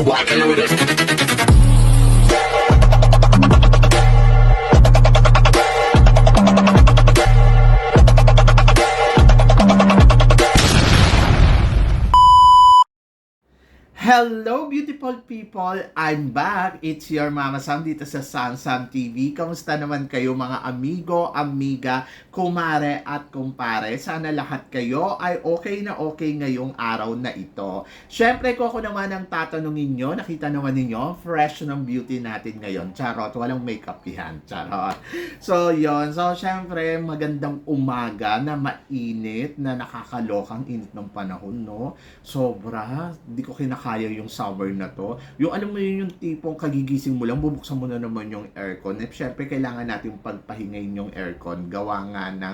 rockin' with it. Hello beautiful people! I'm back! It's your Mama Sam dito sa Sam TV. Kamusta naman kayo mga amigo, amiga, kumare at kumpare? Sana lahat kayo ay okay na okay ngayong araw na ito. Syempre kung ako naman ang tatanungin nyo, nakita naman ninyo, fresh ng beauty natin ngayon. Charot, walang makeup yan. Charot. So yon, so syempre magandang umaga na mainit, na nakakalokang init ng panahon, no? Sobra, di ko kinakaya yung summer na to. Yung alam mo yun, yung tipong kagigising mo lang, bubuksan mo na naman yung aircon. At syempre, kailangan natin pagpahingayin yung aircon. Gawa nga na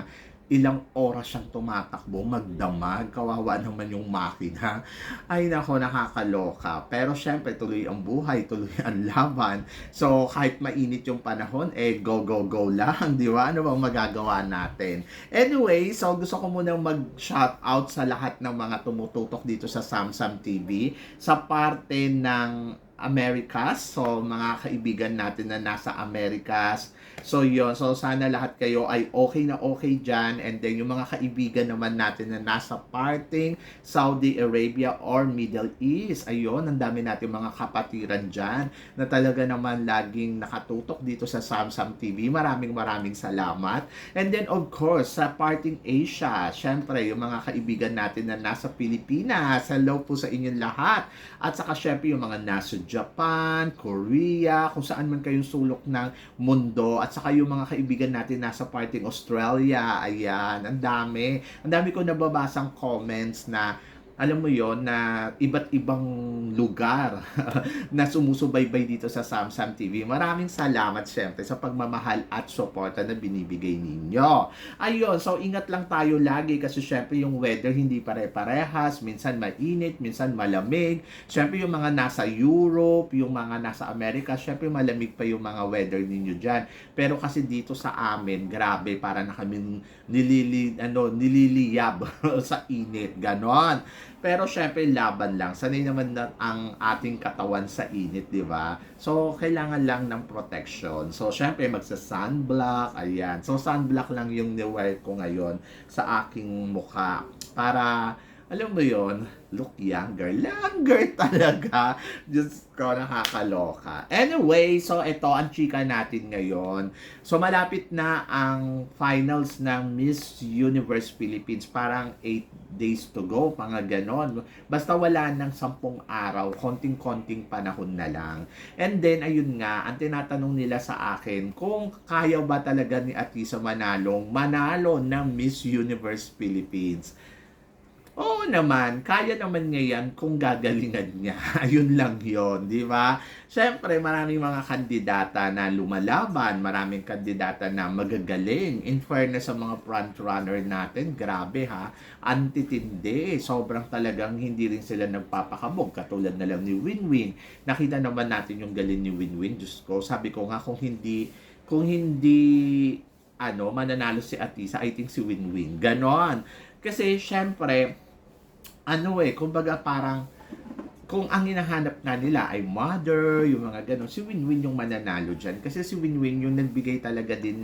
ilang oras siyang tumatakbo, magdamag, kawawa naman yung makina. Ay nako, nakakaloka. Pero syempre, tuloy ang buhay, tuloy ang laban. So, kahit mainit yung panahon, go, go, go lang, di ba? Ano bang magagawa natin? Anyway, so gusto ko munang mag-shout out sa lahat ng mga tumututok dito sa Sam TV, sa parte ng Americas. So, mga kaibigan natin na nasa Americas. So, yun. So, sana lahat kayo ay okay na okay dyan. And then, yung mga kaibigan naman natin na nasa parting Saudi Arabia or Middle East. Ayun, ang dami natin mga kapatiran dyan na talaga naman laging nakatutok dito sa Sam TV. Maraming salamat. And then, of course, sa parting Asia, syempre, yung mga kaibigan natin na nasa Pilipinas. Hello po sa inyong lahat. At saka, syempre, yung mga nasa Japan, Korea, kung saan man kayong sulok ng mundo, at saka yung mga kaibigan natin nasa parting Australia, ayan, ang dami ko nababasang comments na alam mo yon, na iba't ibang lugar na sumusubaybay dito sa Sam TV. Maraming salamat syempre sa pagmamahal at suporta na binibigay ninyo. Ayun, so ingat lang tayo lagi kasi syempre yung weather hindi pare-parehas. Minsan mainit, minsan malamig. Syempre yung mga nasa Europe, yung mga nasa Amerika, syempre malamig pa yung mga weather ninyo dyan. Pero kasi dito sa amin, grabe, para na kaming nililiyab sa init. Ganon. Pero syempre laban lang. Sanay naman na ang ating katawan sa init, di ba? So kailangan lang ng protection. So syempre magsa-sunblock, ayan. So sunblock lang yung ni-wear ko ngayon sa aking mukha para alam mo yon, look younger talaga. Diyos ko, nakakaloka. Anyway, so ito ang chika natin ngayon. So malapit na ang finals ng Miss Universe Philippines. Parang 8 days to go, mga ganon. Basta wala ng 10 araw, konting-konting panahon na lang. And then, ayun nga, ang tinatanong nila sa akin, kung kaya ba talaga ni Atisa manalo ng Miss Universe Philippines. Oo naman, kaya naman niya yan kung gagalingan niya. Ayun lang yon, di ba? Siyempre, maraming mga kandidata na lumalaban, maraming kandidata na magagaling. In fairness sa mga front runner natin, grabe ha, antitindi. Sobrang talagang hindi rin sila nagpapakabog. Katulad na lang ni Winwin. Nakita naman natin yung galing ni Winwin. Diyos ko, sabi ko nga kung hindi mananalo si Atisa, I think si Winwin. Ganon. Kasi, syempre, kumbaga parang, kung ang hinahanap nga nila ay mother, yung mga ganon, si Winwin yung mananalo dyan. Kasi si Winwin yung nagbigay talaga din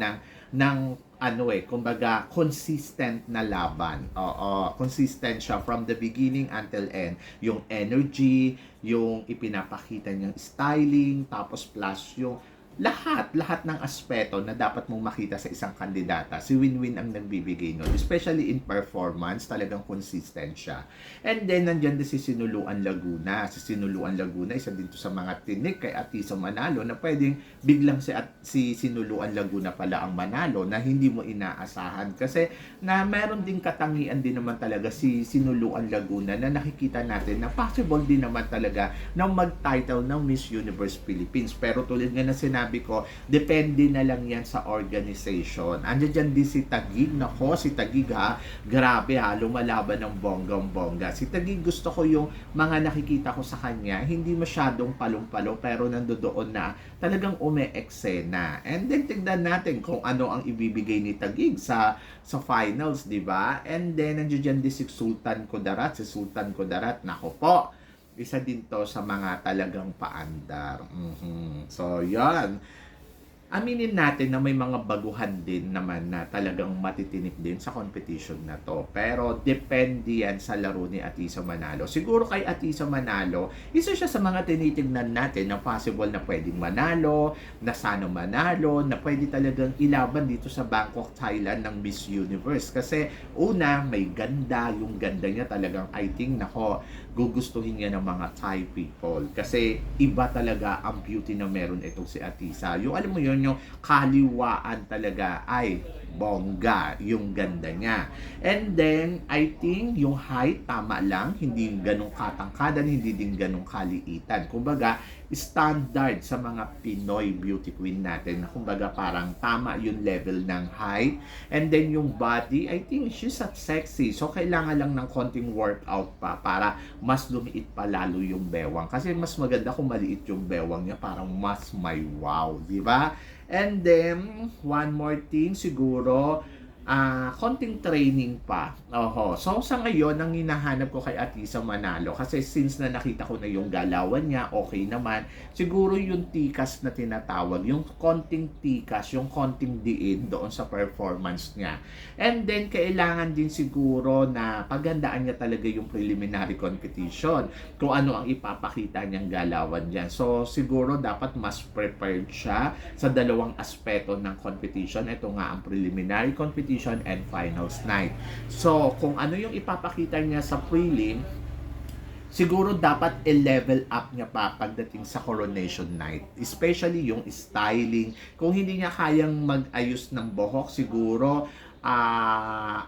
kumbaga, consistent na laban. Oo, consistent siya from the beginning until end. Yung energy, yung ipinapakita niyang styling, tapos plus yung lahat ng aspeto na dapat mong makita sa isang kandidata, si Winwin ang nagbibigay nun. Especially in performance, talagang consistent siya. And then, nandyan din si Sinuluan Laguna. Si Sinuluan Laguna, isa din to sa mga tinik kay Atisa manalo na pwedeng biglang si Sinuluan Laguna pala ang manalo na hindi mo inaasahan. Kasi na meron din katangian din naman talaga si Sinuluan Laguna na nakikita natin na possible din naman talaga na mag-title ng Miss Universe Philippines. Pero tulad nga na sinabi ko, depende na lang yan sa organization. Andiyan dyan din si Taguig. Nako, si Taguig ha, grabe ha, lumalaban ng bonggang-bongga. Si Taguig, gusto ko yung mga nakikita ko sa kanya, hindi masyadong palong-palo, pero nandoon na talagang ume-eksena. And then, tignan natin kung ano ang ibibigay ni Taguig sa finals, di ba? And then, nandiyan dyan din si Sultan Kudarat. Si Sultan Kudarat, nako po, isa din to sa mga talagang paandar. So, yan. Aminin natin na may mga baguhan din naman na talagang matitinik din sa competition na to. Pero depende yan sa laro ni Atisa Manalo. Siguro kay Atisa Manalo, isa siya sa mga tinitignan natin na possible na pwedeng manalo, na sana manalo, na pwede talagang ilaban dito sa Bangkok, Thailand ng Miss Universe. Kasi una, may ganda. Yung ganda niya talagang, I think, nako, gugustuhin niya ng mga Thai people. Kasi iba talaga ang beauty na meron itong si Atisa. Yung alam mo yun, yung kaliwaan talaga ay bongga yung ganda niya. And then, I think yung height, tama lang. Hindi ganong katangkadan, hindi din ganong kaliitan. Kumbaga, standard sa mga Pinoy beauty queen natin. Kumbaga, parang tama yung level ng height. And then, yung body, I think she's at sexy. So, kailangan lang ng konting workout pa para mas lumiit pa lalo yung bewang. Kasi mas maganda kung maliit yung bewang niya, parang mas may wow, di ba? And then, one more thing siguro, konting training pa. So, sa ngayon, ang hinahanap ko kay Atisa Manalo, kasi since na nakita ko na yung galawan niya, okay naman, siguro yung tikas na tinatawag, yung konting tikas, yung konting diin doon sa performance niya. And then, kailangan din siguro na paghandaan niya talaga yung preliminary competition, kung ano ang ipapakita niyang galawan niya. So, siguro dapat mas prepared siya sa dalawang aspeto ng competition. Ito nga ang preliminary competition and finals night. So, kung ano yung ipapakita niya sa prelim, siguro dapat i-level up niya pa pagdating sa coronation night. Especially yung styling. Kung hindi niya kayang mag-ayos ng buhok, siguro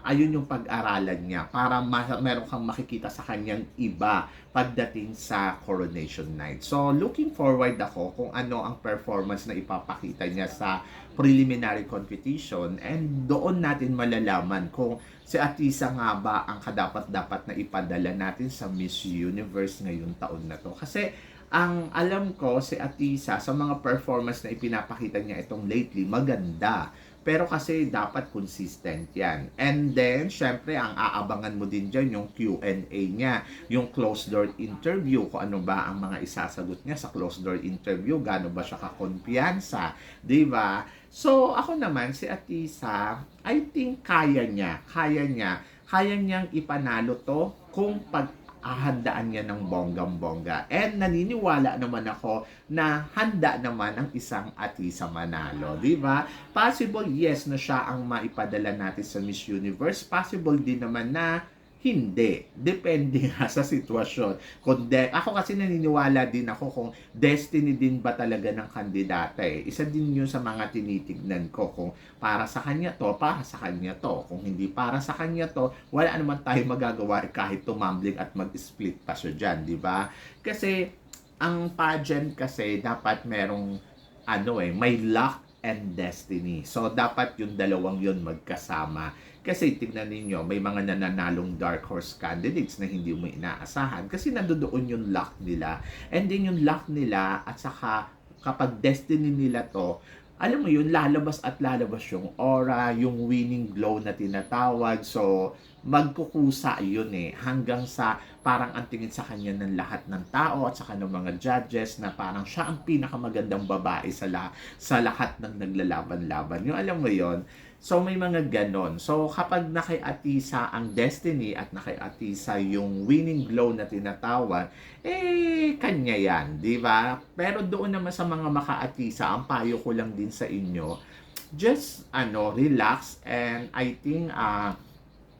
ayun yung pag-aralan niya para meron kang makikita sa kanyang iba pagdating sa coronation night. So, looking forward ako kung ano ang performance na ipapakita niya sa preliminary competition, and doon natin malalaman kung si Atisa nga ba ang kadapat-dapat na ipadala natin sa Miss Universe ngayong taon na to. Kasi ang alam ko si Atisa sa mga performance na ipinapakita niya itong lately, maganda. Pero kasi dapat consistent yan. And then, syempre, ang aabangan mo din dyan yung Q&A niya, yung closed door interview, kung ano ba ang mga isasagot niya sa closed door interview, gaano ba siya kakumpiyansa, di ba? So, ako naman, si Atisa, I think kaya niyang ipanalo to kung ahandaan niya ng bonggang-bongga. And naniniwala naman ako na handa naman ang isang Atisa Manalo, di ba? Possible, yes, na siya ang maipadala natin sa Miss Universe. Possible din naman na hindi. Depende nga sa sitwasyon. Ako kasi naniniwala din ako kung destiny din ba talaga ng kandidata eh. Isa din yun sa mga tinitignan ko. Kung para sa kanya to, para sa kanya to. Kung hindi para sa kanya to, wala naman tayo magagawa kahit tumambling at mag-split pa siya dyan, di ba? Kasi ang pageant kasi dapat merong may luck and destiny. So, dapat yung dalawang yun magkasama. Kasi tignan ninyo, may mga nananalong dark horse candidates na hindi mo inaasahan kasi nandoon yung luck nila. And then yung luck nila at saka kapag destiny nila to, alam mo yun, lalabas at lalabas yung aura, yung winning glow na tinatawag. So, magkukusa yun hanggang sa parang ang tingin sa kanya ng lahat ng tao at saka ng mga judges na parang siya ang pinakamagandang babae sa lahat ng naglalaban-laban. Yung alam mo yun, so may mga ganon. So kapag nakay-Atisa ang destiny at nakay-Atisa yung winning glow na tinatawag, kanya yan, di ba? Pero doon naman sa mga maka-Atisa, ang payo ko lang din sa inyo, just relax, and I think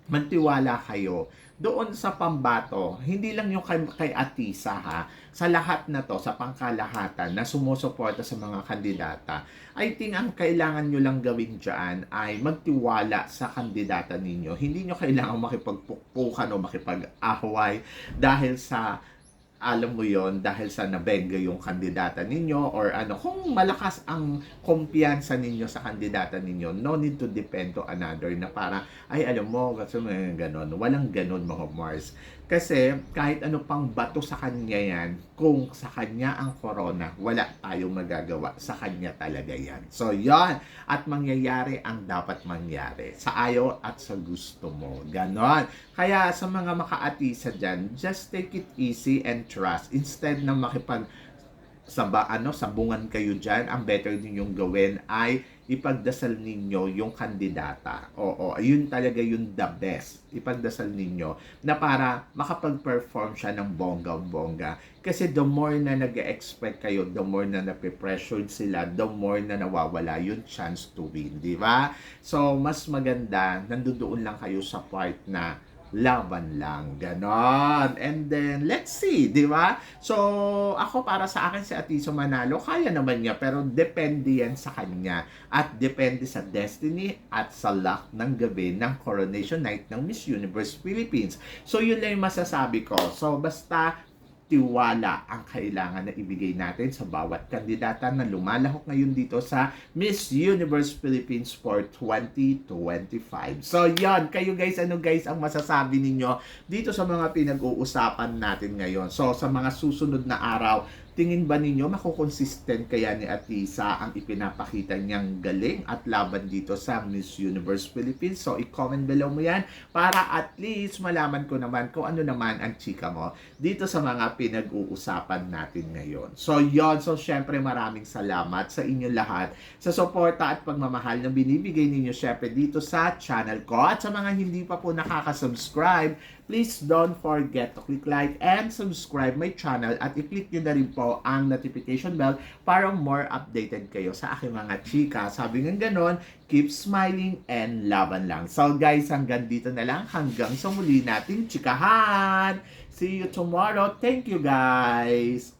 magtiwala kayo doon sa pambato, hindi lang yung kay Atisa ha, sa lahat na to, sa pangkalahatan na sumusuporta sa mga kandidata. I think ang kailangan nyo lang gawin dyan ay magtiwala sa kandidata ninyo. Hindi nyo kailangan makipagpukpukan o makipag-ahway dahil sa alam mo yon, dahil sa nabenga yung kandidata ninyo or kung malakas ang kumpiyansa ninyo sa kandidata ninyo, no need to depend to another na para ay alam mo kasi ganon, walang ganon mga Mars. Kasi kahit ano pang bato sa kanya yan, kung sa kanya ang corona, wala tayong magagawa. Sa kanya talaga yan. So, yon. At mangyayari ang dapat mangyari. Sa ayaw at sa gusto mo. Ganon. Kaya sa mga makaatisa dyan, just take it easy and trust. Instead na sabungan kayo dyan, ang better ninyong gawin ay ipagdasal ninyo yung kandidata. Oo, ayun talaga yung the best. Ipagdasal ninyo na para makapag-perform siya ng bongga-bongga. Kasi the more na nag-expect kayo, the more na nape-pressured sila, the more na nawawala yung chance to win. Di ba? So, mas maganda, nandoon lang kayo sa part na laban lang, ganon. And then, let's see, di ba? So, ako para sa akin si Atiso manalo, kaya naman niya, pero depende yan sa kanya. At depende sa destiny at sa luck ng gabi ng Coronation Night ng Miss Universe Philippines. So, yun lang yung masasabi ko. So, basta tiwala ang kailangan na ibigay natin sa bawat kandidata na lumalahok ngayon dito sa Miss Universe Philippines for 2025. So, yan. Kayo guys, ano guys ang masasabi ninyo dito sa mga pinag-uusapan natin ngayon? So, sa mga susunod na araw, tingin ba ninyo makukonsistent kaya ni Atisa ang ipinapakita niyang galing at laban dito sa Miss Universe Philippines? So, i-comment below mo yan para at least malaman ko naman kung ano naman ang chika mo dito sa mga pinag-uusapan natin ngayon. So, yon. So, syempre maraming salamat sa inyo lahat sa suporta at pagmamahal na binibigay ninyo syempre dito sa channel ko. At sa mga hindi pa po nakaka-subscribe, please don't forget to click like and subscribe my channel at i-click nyo na rin po ang notification bell para more updated kayo sa aking mga chika. Sabi nga ganon, keep smiling and laban lang. So guys, hanggang dito na lang. Hanggang sa muli nating chikahan. See you tomorrow. Thank you guys.